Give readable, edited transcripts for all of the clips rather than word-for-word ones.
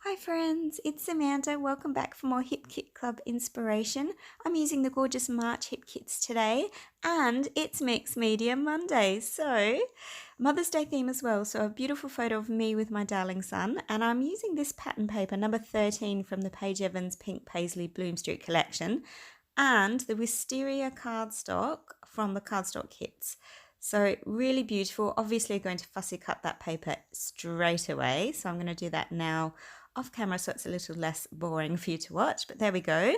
Hi friends, it's Amanda. Welcome back for more Hip Kit Club inspiration. I'm using the gorgeous March Hip Kits today and it's Mixed Media Monday. So Mother's Day theme as well. So a beautiful photo of me with my darling son, and I'm using this pattern paper number 13 from the Paige Evans Pink Paisley Bloom Street collection and the Wisteria cardstock from the Cardstock kits. So really beautiful. Obviously going to fussy cut that paper straight away. So I'm going to do that now off camera so it's a little less boring for you to watch, but there we go.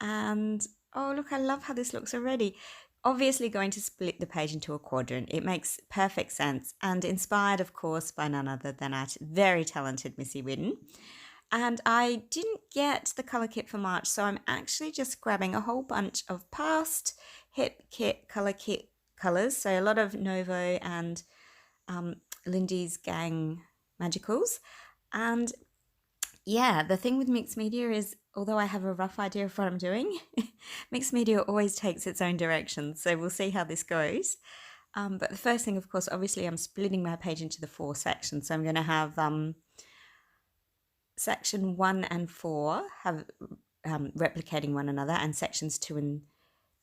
And oh look, I love how this looks already. Obviously going to split the page into a quadrant. It makes perfect sense, and inspired of course by none other than our very talented Missy Whidden. And I didn't get the color kit for March, so I'm actually just grabbing a whole bunch of past Hip Kit color kit colors. So a lot of Novo and Lindy's Gang Magicals. And yeah, the thing with mixed media is, although I have a rough idea of what I'm doing, mixed media always takes its own direction. So we'll see how this goes. But the first thing, of course, obviously I'm splitting my page into the 4 sections. So I'm going to have section 1 and 4 have replicating one another, and sections 2 and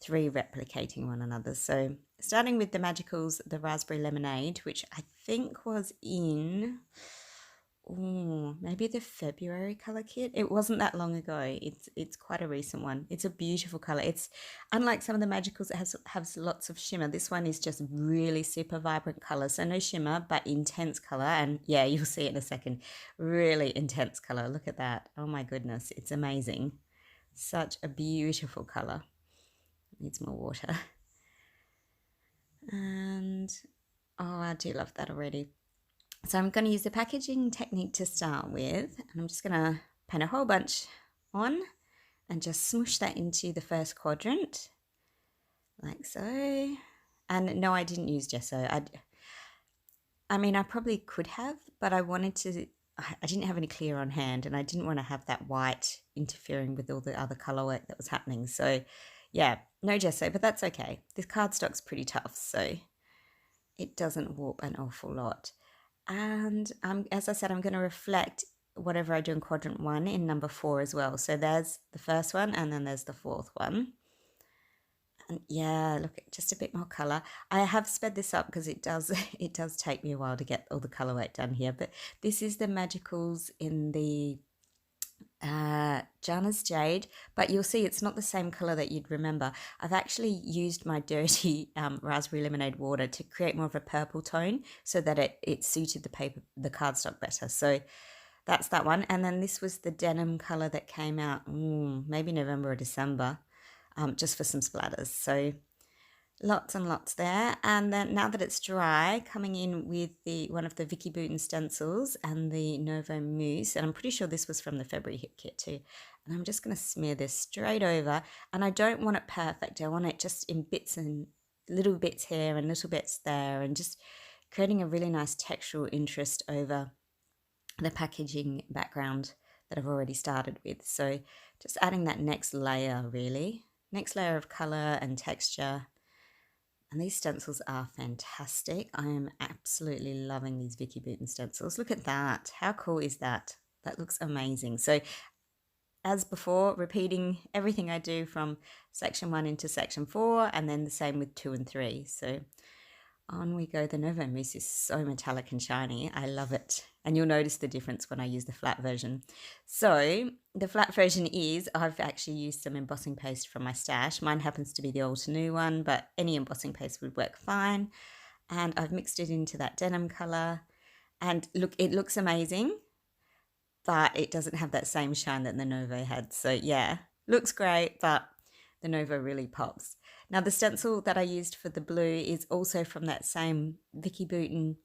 3 replicating one another. So starting with the Magicals, the Raspberry Lemonade, which I think was in maybe the February color kit. It wasn't that long ago. It's quite a recent one. It's a beautiful color. It's unlike some of the Magicals that has lots of shimmer. This one is just really super vibrant color. So no shimmer, but intense color. And yeah, you'll see it in a second. Really intense color. Look at that. Oh my goodness. It's amazing. Such a beautiful color. Needs more water. And oh, I do love that already. So I'm going to use the packaging technique to start with, and I'm just going to paint a whole bunch on and just smoosh that into the first quadrant, like so. And no, I didn't use gesso. I mean, I probably could have, but I didn't have any clear on hand, and I didn't want to have that white interfering with all the other color work that was happening. So yeah, no gesso, but that's okay. This cardstock's pretty tough, so it doesn't warp an awful lot. And as I said, I'm going to reflect whatever I do in quadrant 1 in number 4 as well. So there's the first one, and then there's the fourth one. And yeah, look, just a bit more color. I have sped this up because it does take me a while to get all the color work done here. But this is the Magicals in the Jana's Jade, but you'll see it's not the same color that you'd remember. I've actually used my dirty raspberry lemonade water to create more of a purple tone so that it suited the cardstock better. So that's that one. And then this was the denim color that came out maybe November or December, just for some splatters. So lots and lots there. And then now that it's dry, coming in with one of the Vicky Bouton stencils and the Novo Mousse, and I'm pretty sure this was from the February Hip Kit too. And I'm just going to smear this straight over, and I don't want it perfect. I want it just in bits and little bits here and little bits there, and just creating a really nice textural interest over the packaging background that I've already started with. So just adding that next layer, really. Next layer of color and texture. And these stencils are fantastic. I am absolutely loving these Vicky Bouton stencils. Look at that. How cool is that? That looks amazing. So as before, repeating everything I do from section 1 into section 4, and then the same with 2 and 3. So on we go. The Novo Mousse is so metallic and shiny. I love it. And you'll notice the difference when I use the flat version. So the flat version is, I've actually used some embossing paste from my stash. Mine happens to be the Old to New one, but any embossing paste would work fine. And I've mixed it into that denim color. And look, it looks amazing, but it doesn't have that same shine that the Novo had. So yeah, looks great, but the Novo really pops. Now the stencil that I used for the blue is also from that same Vicky Bouton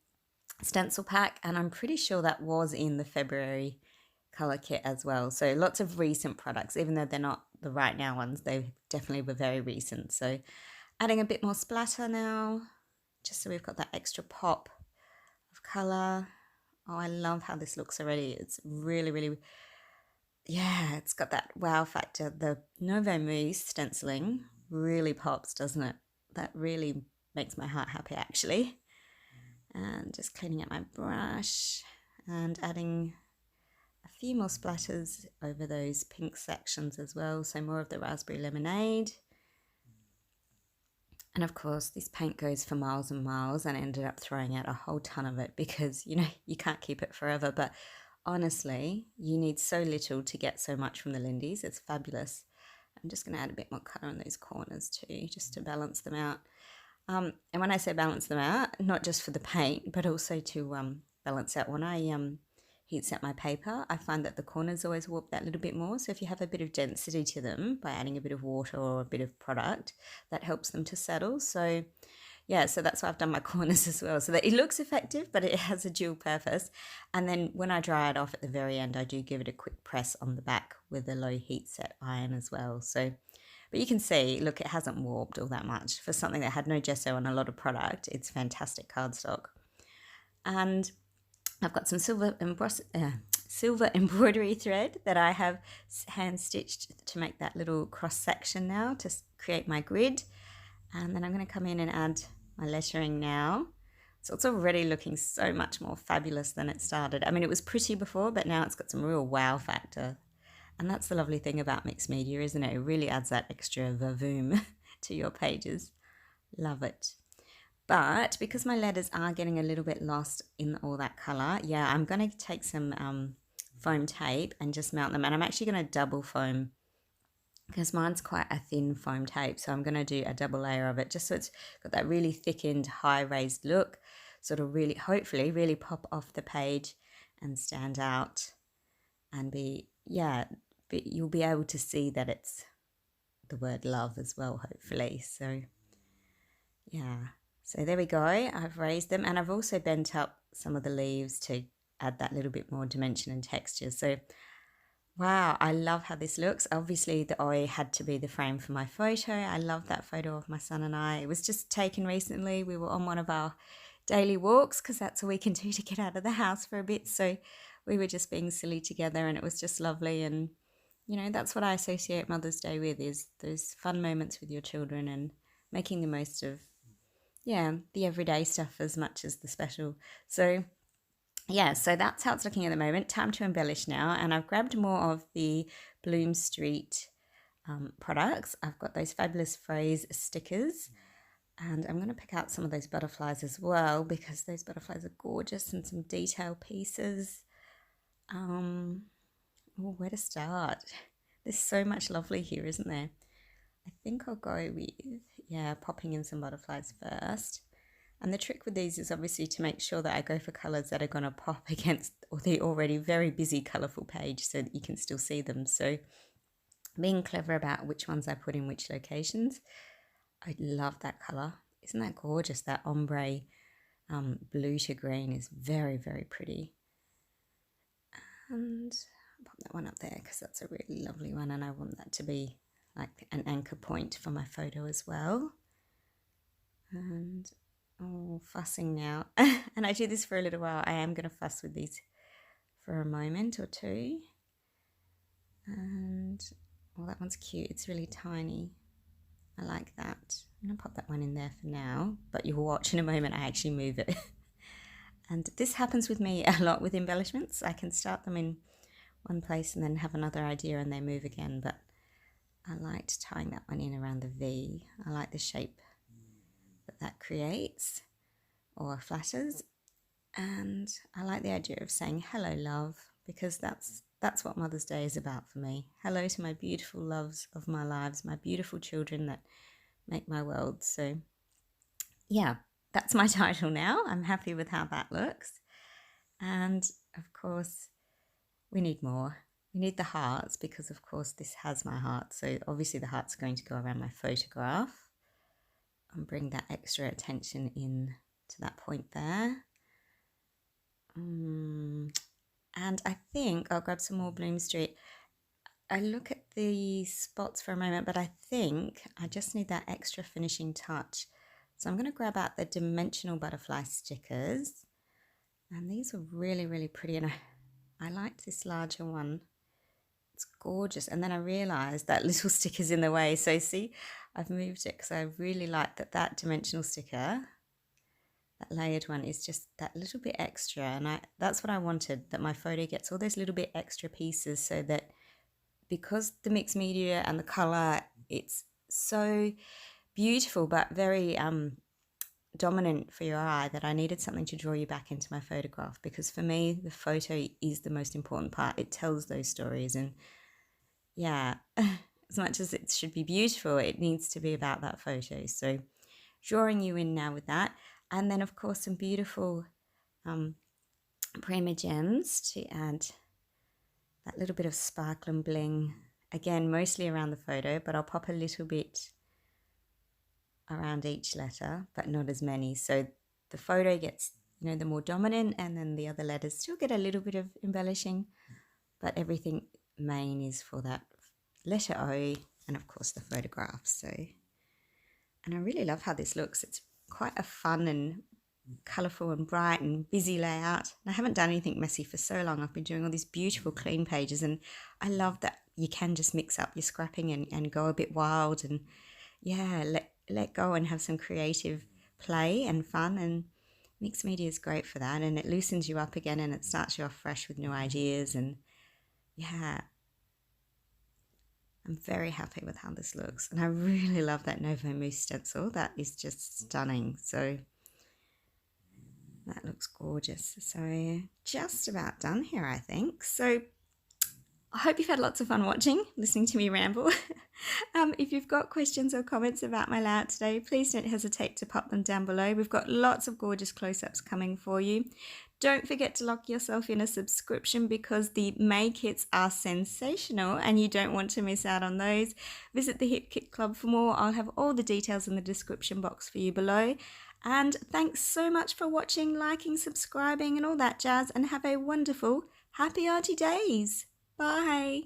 stencil pack, and I'm pretty sure that was in the February color kit as well. So lots of recent products, even though they're not the right now ones, they definitely were very recent. So adding a bit more splatter now, just so we've got that extra pop of color. Oh, I love how this looks already. It's really, really, yeah, it's got that wow factor. The Novo Mousse stenciling really pops, doesn't it? That really makes my heart happy, actually. And just cleaning up my brush and adding a few more splatters over those pink sections as well, so more of the raspberry lemonade. And of course, this paint goes for miles and miles, and I ended up throwing out a whole ton of it because, you know, you can't keep it forever. But honestly, you need so little to get so much from the Lindy's. It's fabulous. I'm just going to add a bit more colour in those corners too, just to balance them out. And when I say balance them out, not just for the paint, but also to balance out when I heat set my paper, I find that the corners always warp that little bit more. So if you have a bit of density to them by adding a bit of water or a bit of product, that helps them to settle. So yeah, so that's why I've done my corners as well, so that it looks effective, but it has a dual purpose. And then when I dry it off at the very end, I do give it a quick press on the back with a low heat set iron as well. So, but you can see, look, it hasn't warped all that much. For something that had no gesso and a lot of product, it's fantastic cardstock. And I've got some silver embroidery thread that I have hand stitched to make that little cross section now to create my grid. And then I'm going to come in and add my lettering now. So it's already looking so much more fabulous than it started. I mean, it was pretty before, but now it's got some real wow factor. And that's the lovely thing about mixed media, isn't it? It really adds that extra vavoom to your pages. Love it. But because my letters are getting a little bit lost in all that colour, yeah, I'm going to take some foam tape and just mount them. And I'm actually going to double foam because mine's quite a thin foam tape. So I'm going to do a double layer of it just so it's got that really thickened, high raised look. So it'll really, hopefully, really pop off the page and stand out and be, yeah, but you'll be able to see that it's the word love as well, hopefully. So, yeah. So there we go. I've raised them and I've also bent up some of the leaves to add that little bit more dimension and texture. So, wow, I love how this looks. Obviously, the eye had to be the frame for my photo. I love that photo of my son and I. It was just taken recently. We were on one of our daily walks because that's all we can do to get out of the house for a bit. So we were just being silly together and it was just lovely. And, you know, that's what I associate Mother's Day with, is those fun moments with your children and making the most of, yeah, the everyday stuff as much as the special. So yeah, so that's how it's looking at the moment. Time to embellish now. And I've grabbed more of the Bloom Street products. I've got those fabulous phrase stickers. And I'm going to pick out some of those butterflies as well because those butterflies are gorgeous and some detail pieces. Where to start? There's so much lovely here, isn't there? I think I'll go with, yeah, popping in some butterflies first. And the trick with these is obviously to make sure that I go for colours that are going to pop against the already very busy colourful page so that you can still see them. So being clever about which ones I put in which locations. I love that colour. Isn't that gorgeous? That ombre blue to green is very, very pretty. And I'll pop that one up there because that's a really lovely one and I want that to be like an anchor point for my photo as well. And oh, fussing now. And I do this for a little while. I am going to fuss with these for a moment or two. And, well, that one's cute. It's really tiny. I like that. I'm going to pop that one in there for now. But you'll watch in a moment I actually move it. And this happens with me a lot with embellishments. I can start them in one place and then have another idea and they move again. But I liked tying that one in around the V. I like the shape that creates or flatters, and I like the idea of saying hello love because that's what Mother's Day is about for me. Hello to my beautiful loves of my lives, my beautiful children that make my world. So yeah, that's my title now. I'm happy with how that looks, and of course we need more. We need the hearts because of course this has my heart, so obviously the heart's going to go around my photograph and bring that extra attention in to that point there. And I think I'll grab some more Bloom Street. I look at the spots for a moment, but I think I just need that extra finishing touch. So I'm going to grab out the dimensional butterfly stickers. And these are really, really pretty. And I liked this larger one. It's gorgeous. And then I realised that little sticker's in the way. So see, I've moved it because I really like that dimensional sticker, That layered one is just that little bit extra, and that's what I wanted, that my photo gets all those little bit extra pieces, so that because the mixed media and the color, it's so beautiful but very dominant for your eye, that I needed something to draw you back into my photograph, because for me the photo is the most important part. It tells those stories, and yeah, as much as it should be beautiful, it needs to be about that photo. So drawing you in now with that, and then of course some beautiful Prima gems to add that little bit of sparkle and bling, again mostly around the photo, but I'll pop a little bit around each letter, but not as many, so the photo gets, you know, the more dominant, and then the other letters still get a little bit of embellishing, but everything main is for that letter O, and of course the photograph. So, and I really love how this looks. It's quite a fun and colourful and bright and busy layout. And I haven't done anything messy for so long. I've been doing all these beautiful clean pages, and I love that you can just mix up your scrapping and go a bit wild, and yeah, let go and have some creative play and fun, and mixed media is great for that, and it loosens you up again, and it starts you off fresh with new ideas. And yeah, I'm very happy with how this looks, and I really love that Novo Mousse stencil. That is just stunning. So that looks gorgeous. So just about done here, I think. So I hope you've had lots of fun watching, listening to me ramble. If you've got questions or comments about my layout today, please don't hesitate to pop them down below. We've got lots of gorgeous close-ups coming for you. Don't forget to lock yourself in a subscription, because the May kits are sensational and you don't want to miss out on those. Visit the Hip Kit Club for more. I'll have all the details in the description box for you below. And thanks so much for watching, liking, subscribing and all that jazz, and have a wonderful, happy arty days. Bye.